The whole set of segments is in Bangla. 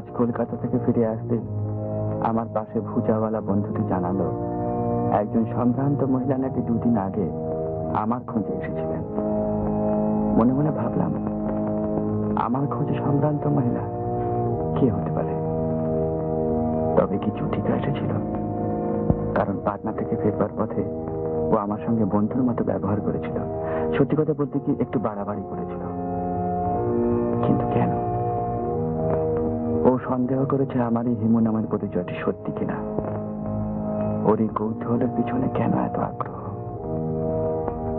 আজ কলকাতা থেকে ফিরে আসতে আমার পাশে ভুজাওয়ালা বন্ধুটি জানালো একজন সম্ভ্রান্ত মহিলা নাকি 2 দিন আগে আমার খোঁজে এসেছিলেন। মনে মনে ভাবলাম, আমার খোঁজে সম্ভ্রান্ত মহিলা কে হতে পারে? তবে কি জুটিকা এসেছিল? কারণ পাটনা থেকে ফেরবার পথে ও আমার সঙ্গে বন্ধুর মতো ব্যবহার করেছিল। সত্যি কথা বলতে কি একটু বাড়াবাড়ি করেছিল। কিন্তু কেন? ও সন্দেহ করেছে আমার এই হিমু নামের পরিচয়টি সত্যি কিনা। ওর এই কৌতূহলের পিছনে কেন এত আগ্রহ?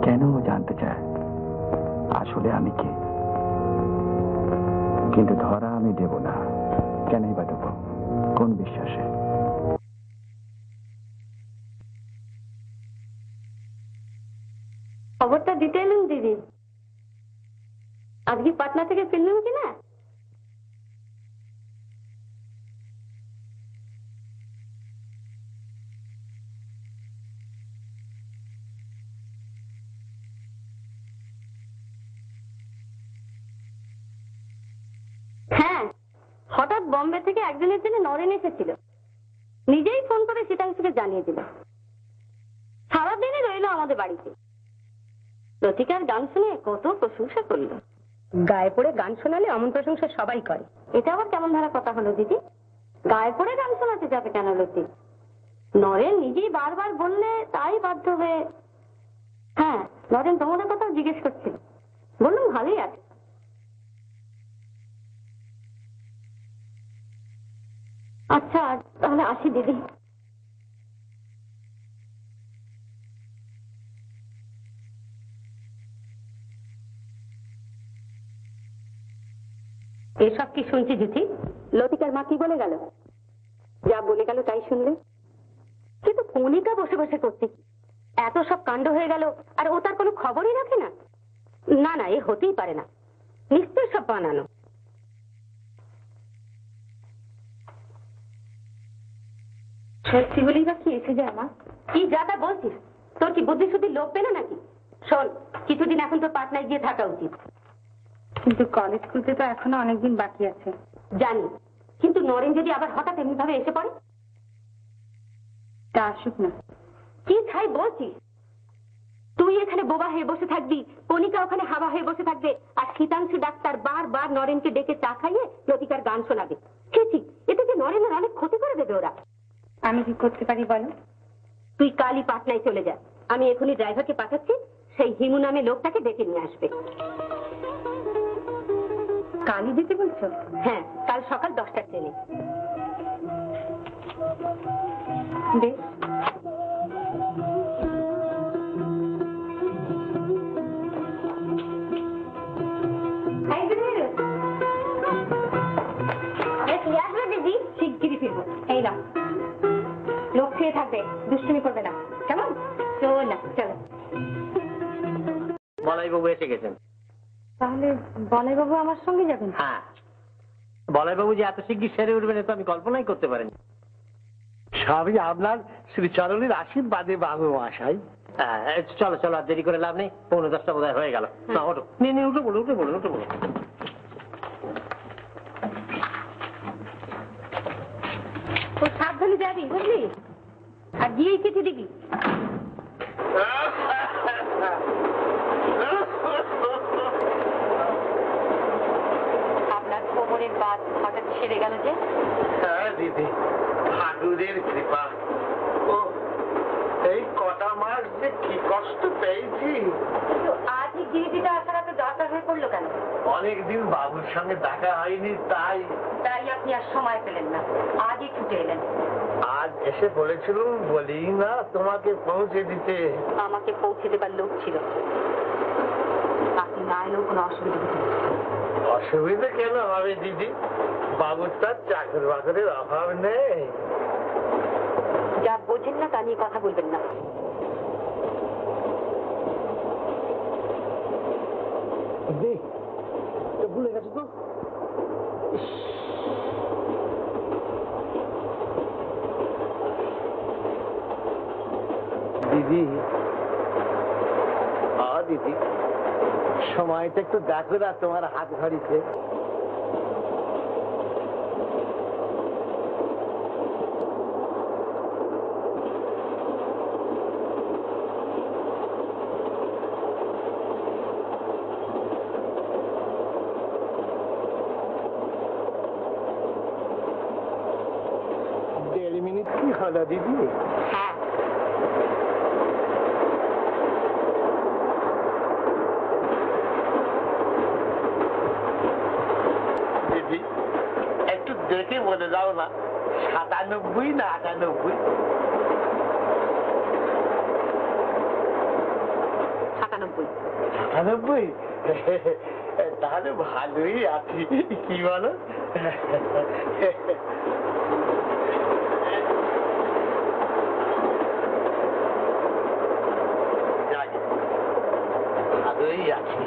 কেন ও জানতে চায় আসলে আমি কে? কিন্তু ধরা আমি দেব না। কেনই বা দেব? কোন বিশ্বাসে? খবরটা দিতে এলুন দিদি। আজকে পাটনা থেকে ফিরলুম কিনা? হ্যাঁ, হঠাৎ বম্বে থেকে একজনের জন্য নরেন এসেছিল। নিজেই ফোন করে শীতাংশুকে জানিয়ে দিল। সারাদিনই রইল আমাদের বাড়িতে। লতিকার গান শুনে কত প্রশংসা করলো। গায়ে পড়ে গান শোনালে অমন প্রশংসা সবাই করে। এটা আবার কেমন ধারা কথা হলো দিদি? গায়ে পড়ে গান শোনাতে যাবে কেন লতি? নরেন নিজেই বারবার বললে তাই বাধ্য হয়ে। হ্যাঁ, নরেন তোমাদের কথাও জিজ্ঞেস করছিল। বললাম ভালোই আছে। আচ্ছা, তাহলে আসি দিদি। এসব কি শুনছি জুথি? লতিকার মা কি বলে গেল? যা বলে গেল তাই শুনলে। কিন্তু কণিকা বসে বসে করতে এত সব কাণ্ড হয়ে গেল, আর ও তার কোনো খবরই রাখে না। না না, এ হতেই পারে না। নিশ্চয় সব বানানো। সত্যি বলেই বা কি এসে যায় মা? কি যা তা বলছিস? তোর কি বুদ্ধি শুদ্ধি লোক পেলে নাকি? শোন, কিছুদিন এখন তোর পাটনায় গিয়ে থাকা উচিত। কিন্তু কলেজ খুলতে তো এখনো অনেকদিন বাকি আছে। জানি, কিন্তু নরেন যদি আবার হঠাৎ এমনি ভাবে এসে পড়ে? তা আসুক না। কি ছাই বলছিস? তুই এখানে বোবা হয়ে বসে থাকবি, কণিকা ওখানে হাওয়া হয়ে বসে থাকবে, আর শীতাংশু ডাক্তার বারবার নরেনকে ডেকে চা খাইয়ে লতিকার গান শোনাবে। ঠিক, এতে যে নরেনের অনেক ক্ষতি করে দেবে ওরা। আমি কি করতে পারি বলো? তুই কালই পাটনায় চলে যা। আমি এখনই ড্রাইভারকে পাঠাচ্ছি, সেই হিমু নামে লোকটাকে ডেকে নিয়ে আসবে। কালই দিতে বলছো? হ্যাঁ, কাল সকাল 10টার ট্রেনে। বেশ। দিদি শিগগিরই ফিরবো। এই না, লোক খেয়ে থাকবে, দুষ্টুমি করবে না, কেমন? চলো না, চলো। বলাইবাবু এসে গেছেন। তাহলে বলাইবাবু আমার সঙ্গে যাবেন? হ্যাঁ, বলাইবাবু যে এত শিগগির সেরে উঠবেন তো আমি কল্পনাই করতে পারিনি। সবই আপনার শ্রীচরণের আশীর্বাদে বাবু মশাই। চলো চলো, আর দেরি করে লাভ নেই। 9:45 বোধহয় হয়ে গেল। না ওঠো, নিয়ে উঠে বলো, উঠে বলো, উঠে বলো। তো সাবধানে যাবি, বুঝলি? আর গিয়েই চিঠি দিবি। আপনার কোমরের বাত হঠাৎ ছেড়ে গেল যে? হ্যাঁ দিদি, ঠাকুরের কৃপা। ও এই কটা মাস যে কি কষ্ট পেয়েছি। আজ এই গিরিটিটা আসার এত দরকার হয়ে পড়লো কেন? অনেকদিন বাবুর সঙ্গে দেখা হয়নি, তাই আপনি আর সময় পেলেন না, আজই ছুটে এলেন। আজ এসে বলেছিলুম বলি না তোমাকে পৌঁছে দিতে। আমাকে পৌঁছে দেবার লোক ছিল, আপনি না এলেও কোনো অসুবিধা হতো না। অসুবিধা কেন হবে দিদি? বাবুর তার চাকরি বাকরির অভাব নেই। যা বোঝেন না তা নিয়ে কথা বলবেন না। ভুলে গেছো তো? দিদি, দিদি সময়টা একটু দেখো না তোমার হাত ঘড়িতে। হলো দিদি? হ্যাঁ, দিদি একটু দেখে বলে দাও না, 97 না 98? 97। 97? তাহলে ভালোই আছি, কি বলো? যাক, ভালোই আছি।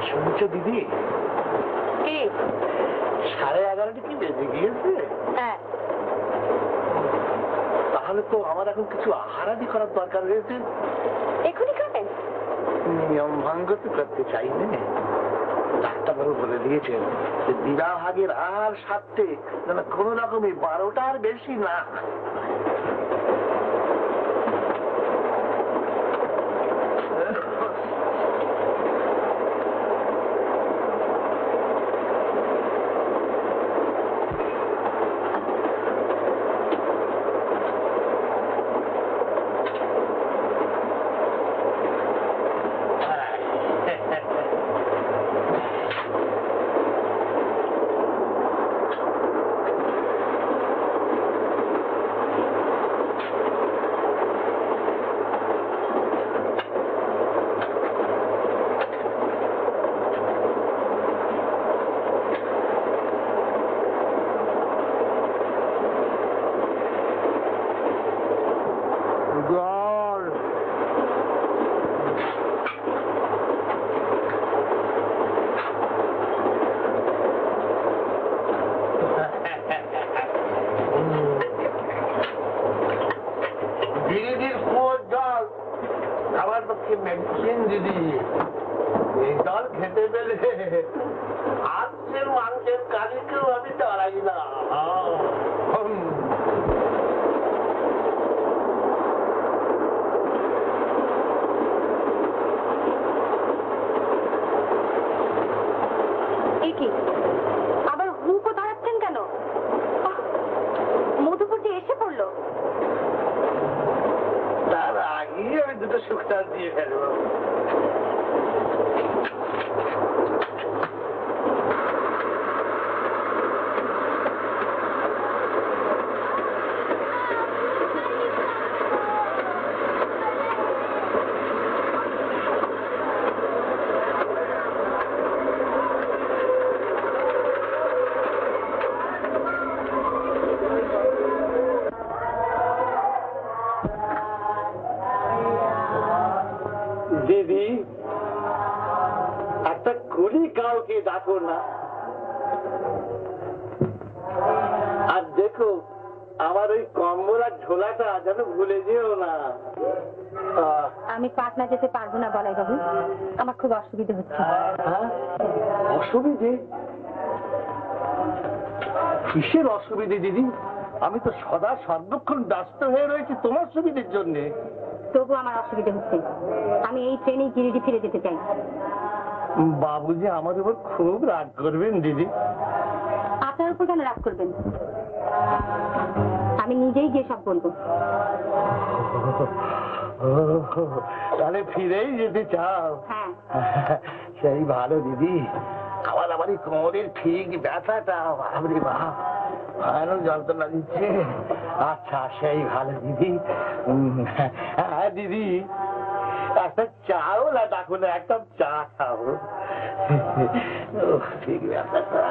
শুনছো দিদি, কি? 11:30 কি বেজে গিয়েছে? হ্যাঁ, তাহলে তো আমার এখন কিছু আহারাদি করার দরকার রয়েছে। এখনই খাবেন? নিয়ম ভঙ্গ তো করতে চাই না। ডাক্তারবাবু বলে দিয়েছেন যে বিবাহের আহার সাথে যেন কোন রকমই 12টার বেশি না। জল দিদির কুয়োর জল আমার পক্ষে মেডিসিন দিদি। এই জল খেতে পেলে আজকের মাংসের কালিকেও আমি দাঁড়াই না। এই কি আবার হুঁকো দাঁড়াচ্ছেন কেন? আহ, মধুপুর যে এসে পড়লো। তার আগেই আমি দুটো শুকতার দিয়ে ফেলবো। দিদি একটা কুলি কাউকে ডাকো না। আর দেখো আমার ওই কম্বল আর ঝোলাটা যেন ভুলে যেও না। আমি পাটনা যেতে পারবো না বলাই বাবু, আমার খুব অসুবিধা হচ্ছে। হ্যাঁ? অসুবিধে? কিসের অসুবিধে দিদি? আমি তো সদা সর্বক্ষণ ব্যস্ত হয়ে রয়েছি তোমার সুবিধের জন্য। তবু আমার অসুবিধা হচ্ছে। আমি এই ট্রেনে গিরিডি ফিরে যেতে চাই। বাবুজি আমার উপর খুব রাগ করবেন দিদি। আপনার উপর কেন রাগ করবেন? আমি নিজেই গিয়ে সব বলবো। তাহলে ফিরেই যেতে চাও? হ্যাঁ, সেই ভালো দিদি। আমার এই কোমরের ঠিক ব্যথাটা বাপরে বাপ ভয়ানক যন্ত্রণা দিচ্ছে। আচ্ছা সেই ভালো দিদি। হ্যাঁ দিদি একটা চাও না ডাকো না, একটা চা খাও। ঠিক ব্যথাটা